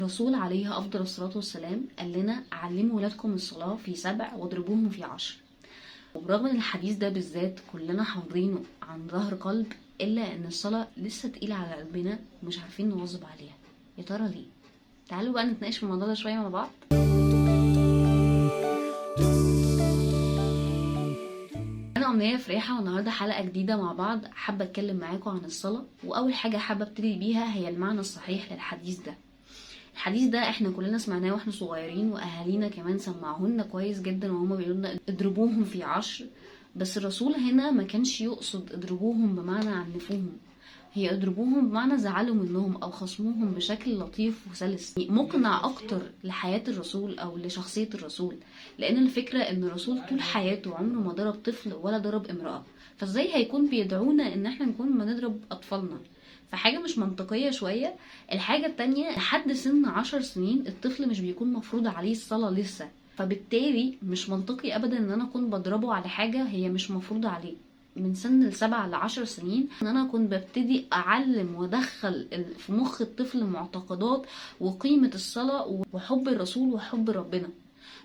الرسول عليه أفضل الصلاة والسلام قال لنا علموا ولادكم الصلاة في 7 واضربوهم في 10. وبرغم ان الحديث ده بالذات كلنا حافظينه عن ظهر قلب، إلا ان الصلاة لسه تقيلة على قلبنا ومش عارفين نواظب عليها. يا ترى ليه؟ تعالوا بقى نتناقش في الموضوع ده شوية مع بعض. أنا أمنية فريحة، والنهاردة حلقة جديدة مع بعض. حابة أتكلم معاكم عن الصلاة، وأول حاجة حابة أبتدي بيها هي المعنى الصحيح للحديث ده. الحديث ده احنا كلنا سمعناه واحنا صغيرين، واهالينا كمان سمعوهولنا كويس جدا وهما بيقولوا لنا اضربوهم في 10. بس الرسول هنا ما كانش يقصد اضربوهم بمعنى عنفوهم، هي اضربوهم بمعنى زعلوا منهم او خصموهم بشكل لطيف وسلس مقنع اكتر لحياة الرسول او لشخصية الرسول. لان الفكرة ان الرسول طول حياته عمره ما ضرب طفل ولا ضرب امرأة، فازاي هيكون بيدعونا ان احنا نكون بنضرب اطفالنا؟ فحاجة مش منطقية شوية. الحاجة التانية، لحد سن 10 سنين الطفل مش بيكون مفروض عليه الصلاة لسه، فبالتالي مش منطقي ابدا ان انا اكون بضربه على حاجة هي مش مفروضة عليه. من سن 7 ل10 سنين ان انا كنت ببتدي اعلم وادخل في مخ الطفل معتقدات وقيمة الصلاة وحب الرسول وحب ربنا.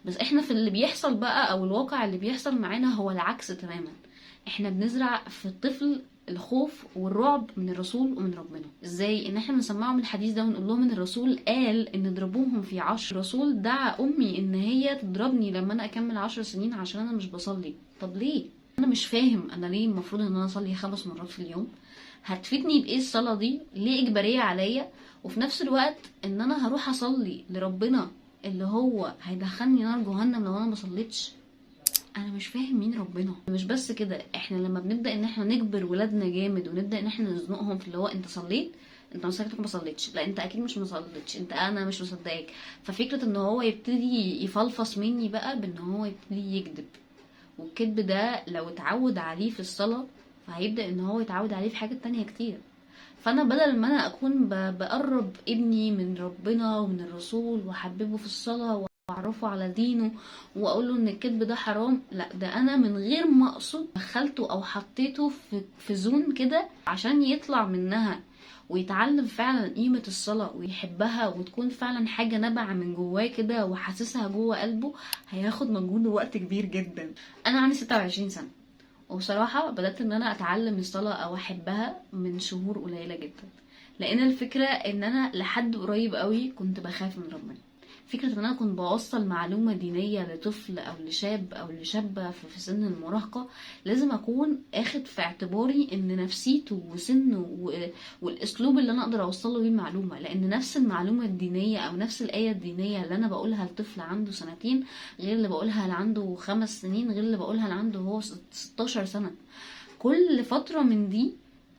بس احنا في اللي بيحصل بقى او الواقع اللي بيحصل معانا هو العكس تماما. احنا بنزرع في الطفل الخوف والرعب من الرسول ومن ربنا. ازاي؟ ان احنا بنسمعهم الحديث ده ونقول لهم ان الرسول قال ان اضربوهم في 10. الرسول دعا امي ان هي تضربني لما انا اكمل 10 سنين عشان انا مش بصلي. طب ليه؟ انا مش فاهم انا ليه المفروض ان انا اصلي 5 مرات في اليوم. هتفيدني بايه الصلاة دي؟ ليه اجبارية عليا؟ وفي نفس الوقت ان انا هروح اصلي لربنا اللي هو هيدخلني نار جهنم لو انا مصليتش. انا مش فاهم مين ربنا. مش بس كده، احنا لما بنبدا ان احنا نجبر ولادنا جامد ونبدا ان احنا نزنقهم في اللي هو انت صليت، انت مسكتك ما صليتش، لا انت اكيد مش مصليتش، انت انا مش مصدقك. ففكره ان هو يبتدي يفلفص مني بقى بان هو يبتدي يكذب، والكذب ده لو اتعود عليه في الصلاه فهيبدا ان هو يتعود عليه في حاجات تانية كتير. فانا بدل ما انا اكون بقرب ابني من ربنا ومن الرسول واحببه في الصلاه واعرفه على دينه واقول له ان الكذب ده حرام، لا ده انا من غير ما اقصد دخلته او حطيته في زون كده عشان يطلع منها ويتعلم فعلا قيمة الصلاة ويحبها وتكون فعلا حاجة نابعة من جواه كده وحاسسها جوه قلبه. هياخد مجهود ووقت كبير جدا. انا عندي 26 سنة، وبصراحة بدأت ان انا اتعلم الصلاة او احبها من شهور قليلة جدا. لان الفكرة ان انا لحد قريب قوي كنت بخاف من ربنا. فكرة ان انا كنت بوصل معلومة دينية لطفل او لشاب او لشابة في سن المراهقة، لازم اكون اخد في اعتباري ان نفسيته وسنه والاسلوب اللي انا اقدر اوصله بيه المعلومة. لان نفس المعلومة الدينية او نفس الاية الدينية اللي انا بقولها لطفل عنده 2 سنين غير اللي بقولها اللي عنده 5 سنين غير اللي بقولها اللي عنده هو 16 سنة. كل فترة من دي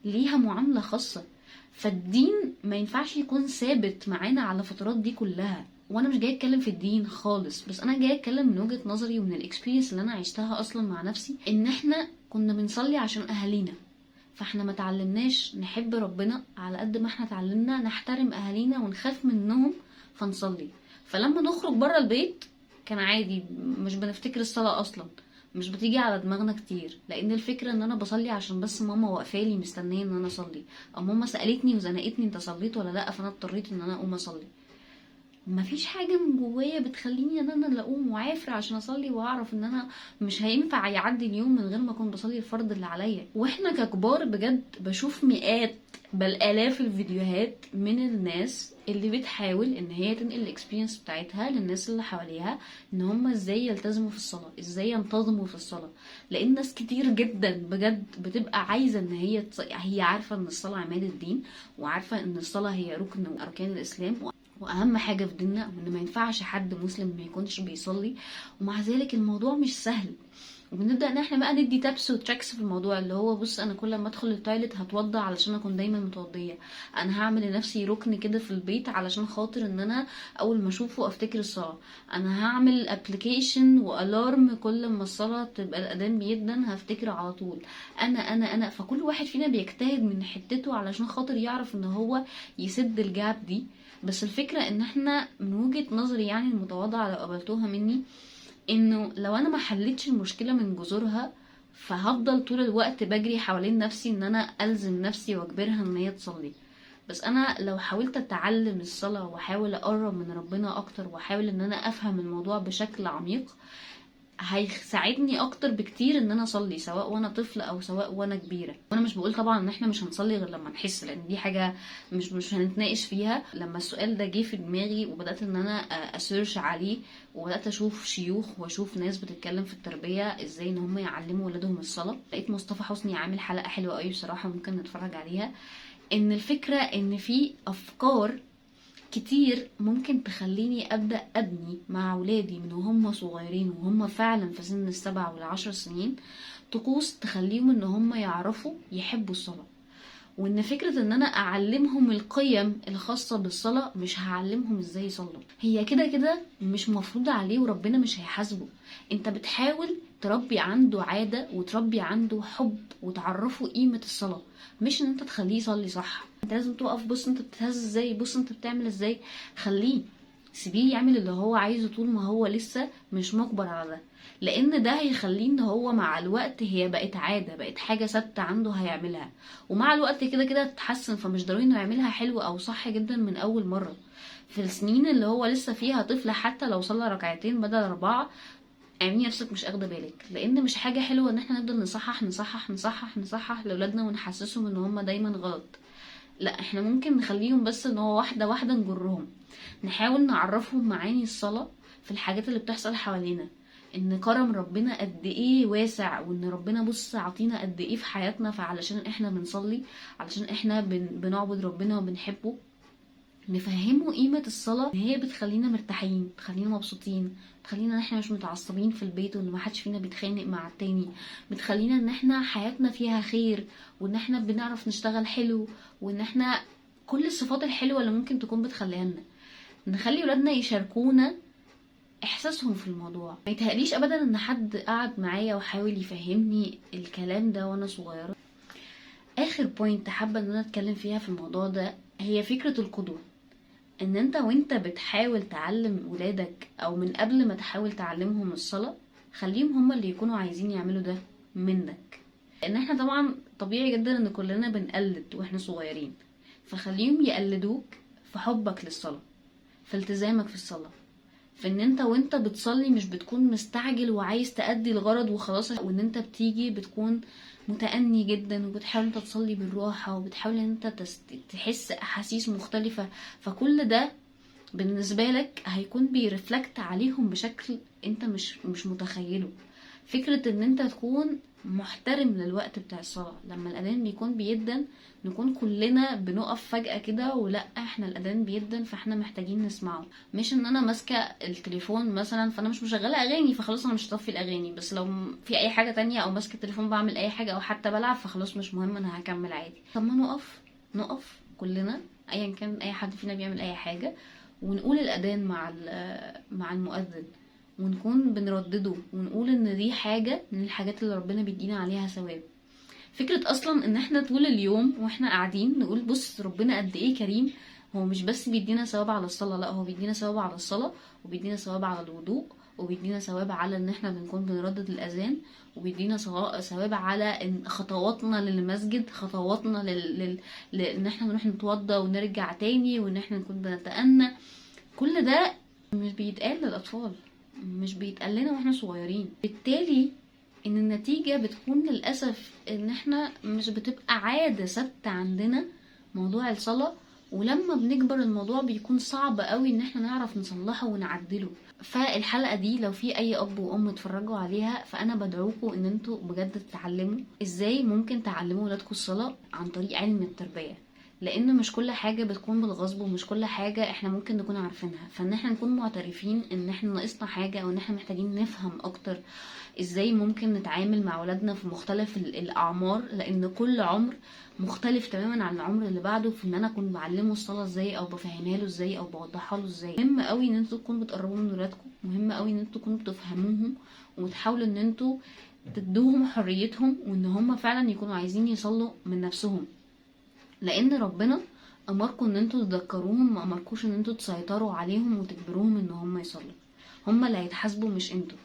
ليها معاملة خاصة. فالدين ما ينفعش يكون ثابت معانا على فترات دي كلها. وانا مش جاي اتكلم في الدين خالص، بس انا جاي اتكلم من وجهة نظري ومن الاكسبيرينس اللي انا عشتها اصلا مع نفسي. ان احنا كنا بنصلي عشان اهالينا، فاحنا ما تعلمناش نحب ربنا على قد ما احنا تعلمنا نحترم اهالينا ونخاف منهم فنصلي. فلما نخرج بره البيت كان عادي، مش بنفتكر الصلاة اصلا، مش بتيجي على دماغنا كتير. لان الفكره ان انا بصلي عشان بس ماما واقفالي مستنيه ان انا اصلي، او ماما سالتني وزنقتني انت صليت ولا لا، فانا اضطريت ان انا اقوم اصلي. مفيش حاجه من جوايا بتخليني ان انا اللي اقوم وعافر عشان اصلي، واعرف ان انا مش هينفع يعدي اليوم من غير ما اكون بصلي الفرض اللي عليا. واحنا ككبار بجد بشوف مئات بل الاف الفيديوهات من الناس اللي بتحاول ان هي تنقل الاكسبيرينس بتاعتها للناس اللي حواليها، ان هم ازاي يلتزموا في الصلاه، ازاي ينتظموا في الصلاه. لان ناس كتير جدا بجد بتبقى عايزه ان هي عارفه ان الصلاه عماد الدين، وعارفه ان الصلاه هي ركن من اركان الاسلام واهم حاجه في ديننا، وان ما ينفعش حد مسلم ما يكونش بيصلي. ومع ذلك الموضوع مش سهل. وبنبدا ان احنا بقى ندي تابس وتراكس في الموضوع، اللي هو بص انا كل ما ادخل التويليت هتوضى علشان اكون دايما متوضيه، انا هعمل لنفسي ركن كده في البيت علشان خاطر ان انا اول ما اشوفه افتكر الصلاه، انا هعمل ابلكيشن والارم كل ما الصلاه تبقى الاذان بيدن هفتكر على طول. انا فكل واحد فينا بيجتهد من حتته علشان خاطر يعرف ان هو يسد الجاب دي. بس الفكره ان احنا من وجهه نظري يعني المتواضعه لو قبلتوها مني، انه لو انا ما حلتش المشكله من جذورها فهفضل طول الوقت بجري حوالين نفسي ان انا الزم نفسي واجبرها ان هي تصلي. بس انا لو حاولت اتعلم الصلاة واحاول اقرب من ربنا اكتر واحاول ان انا افهم الموضوع بشكل عميق، هيساعدني اكتر بكتير ان انا اصلي، سواء وانا طفل او سواء وانا كبيره. وانا مش بقول طبعا ان احنا مش هنصلي غير لما نحس، لان دي حاجه مش هنتناقش فيها. لما السؤال ده جه في دماغي وبدات ان انا اسيرش عليه، وبدات اشوف شيوخ واشوف ناس بتتكلم في التربيه ازاي ان هم يعلموا ولادهم الصلاه، لقيت مصطفى حسني عامل حلقه حلوه قوي بصراحه، ممكن نتفرج عليها. ان الفكره ان في افكار كتير ممكن تخليني أبدأ أبني مع ولادي من وهم صغيرين وهم فعلا في سن 7 و10 سنين طقوس تخليهم ان هم يعرفوا يحبوا الصلاة. وان فكرة ان انا اعلمهم القيم الخاصة بالصلاة، مش هعلمهم ازاي يصلوا، هي كده كده مش مفروض عليه وربنا مش هيحاسبه. انت بتحاول تربي عنده عادة وتربي عنده حب وتعرفه قيمة الصلاة، مش ان انت تخليه يصلي صح. انت لازم تقف، بص انت بتتهز ازاي، بص انت بتعمل ازاي، خليه، سيبيه يعمل اللي هو عايزه طول ما هو لسه مش مجبر على ده. لان ده هيخليه ان هو مع الوقت هي بقت عادة، بقت حاجة ثابتة عنده هيعملها، ومع الوقت كده كده تتحسن. فمش ضروري انه يعملها حلو او صح جدا من اول مرة. في السنين اللي هو لسه فيها طفل، حتى لو صلى ركعتين بدل 4، اعملي نفسك مش اخده بالك، لان مش حاجة حلوة ان احنا نفضل نصحح نصحح نصحح نصحح لاولادنا ونحسسهم ان هم دايما غلط. لا، احنا ممكن نخليهم بس ان هو واحدة واحدة نجرهم، نحاول نعرفهم معاني الصلاة في الحاجات اللي بتحصل حوالينا، ان كرم ربنا قد ايه واسع، وان ربنا بص عطينا قد ايه في حياتنا، فعلشان احنا بنصلي، علشان احنا بنعبد ربنا وبنحبه. نفهمه قيمة الصلاة، ان هي بتخلينا مرتاحين، بتخلينا مبسوطين، بتخلينا ان احنا مش متعصبين في البيت وان محدش فينا بيتخانق مع التاني، بتخلينا ان احنا حياتنا فيها خير، وان احنا بنعرف نشتغل حلو، وان احنا كل الصفات الحلوة اللي ممكن تكون بتخليها لنا. نخلي ولادنا يشاركونا احساسهم في الموضوع. ما يتهيأليش ابدا ان حد قعد معايا وحاول يفهمني الكلام ده وانا صغيرة. اخر بوينت حابة ان انا اتكلم فيها في الموضوع ده هي فكرة القدوة. ان انت وانت بتحاول تعلم ولادك او من قبل ما تحاول تعلمهم الصلاة، خليهم هما اللي يكونوا عايزين يعملوا ده منك. لان احنا طبعا طبيعي جدا ان كلنا بنقلد واحنا صغيرين، فخليهم يقلدوك في حبك للصلاة، في التزامك في الصلاة، في ان انت وانت بتصلي مش بتكون مستعجل وعايز تأدي الغرض وخلاص، وان انت بتيجي بتكون متأني جدا وبتحاول انت تصلي بالراحة وبتحاول انت تحس احاسيس مختلفة. فكل ده بالنسبة لك هيكون بيرفلكت عليهم بشكل انت مش متخيله. فكرة ان انت تكون محترم للوقت بتاع الصلاة، لما الاذان بيكون بيدن نكون كلنا بنقف فجأة كده، ولا احنا الاذان بيدن فاحنا محتاجين نسمعه. مش ان انا ماسكة التليفون مثلا فانا مش مشغلة اغاني فخلاص انا مش هطفي الاغاني، بس لو في اي حاجة تانية او ماسكة التليفون بعمل اي حاجة او حتى بلعب فخلاص مش مهم انا هكمل عادي. طب ما نقف كلنا ايا كان اي حد فينا بيعمل اي حاجة، ونقول الأذان مع المؤذن، ونكون بنردده ونقول ان دي حاجة من الحاجات اللي ربنا بيدينا عليها ثواب. فكرة اصلا ان احنا طول اليوم واحنا قاعدين نقول بص ربنا قد ايه كريم، هو مش بس بيدينا ثواب على الصلاة، لا هو بيدينا ثواب على الصلاة، وبيدينا ثواب على الوضوء، وبيدينا ثواب على ان احنا بنكون بنردد الاذان، وبيدينا ثواب على ان خطواتنا للمسجد، خطواتنا ان احنا نروح نتوضى ونرجع تاني، وان احنا نكون بنتأنى. كل ده مش بيتقال للاطفال، مش بيتقال لنا واحنا صغيرين، بالتالي ان النتيجة بتكون للأسف ان احنا مش بتبقى عادة ثابتة عندنا موضوع الصلاة، ولما بنكبر الموضوع بيكون صعب قوي ان احنا نعرف نصلحه ونعدله. فالحلقة دي لو في اي اب وام اتفرجوا عليها، فانا بدعوكم ان انتوا بجد تتعلموا ازاي ممكن تعلموا ولادكم الصلاة عن طريق علم التربية، لان مش كل حاجة بتكون بالغصب ومش كل حاجة احنا ممكن نكون عارفينها. فان احنا نكون معترفين ان احنا ناقصنا حاجة او ان احنا محتاجين نفهم اكتر ازاي ممكن نتعامل مع ولادنا في مختلف الاعمار، لان كل عمر مختلف تماما عن العمر اللي بعده، في ان انا اكون بعلمه الصلاه ازاي او بفهمها له ازاي او بوضحها له ازاي. مهم قوي ان انتوا تكونوا بتقربوا من ولادكم، مهم قوي ان انتوا تكونوا بتفهموهم وتحاولوا ان انتوا تدوهم حريتهم، وان هم فعلا يكونوا عايزين يصلوا من نفسهم، لان ربنا امركم ان انتوا تذكروهم، ما امركوش ان انتوا تسيطروا عليهم وتجبروهم ان هم يصلوا. هم اللي هيتحاسبوا مش انتوا.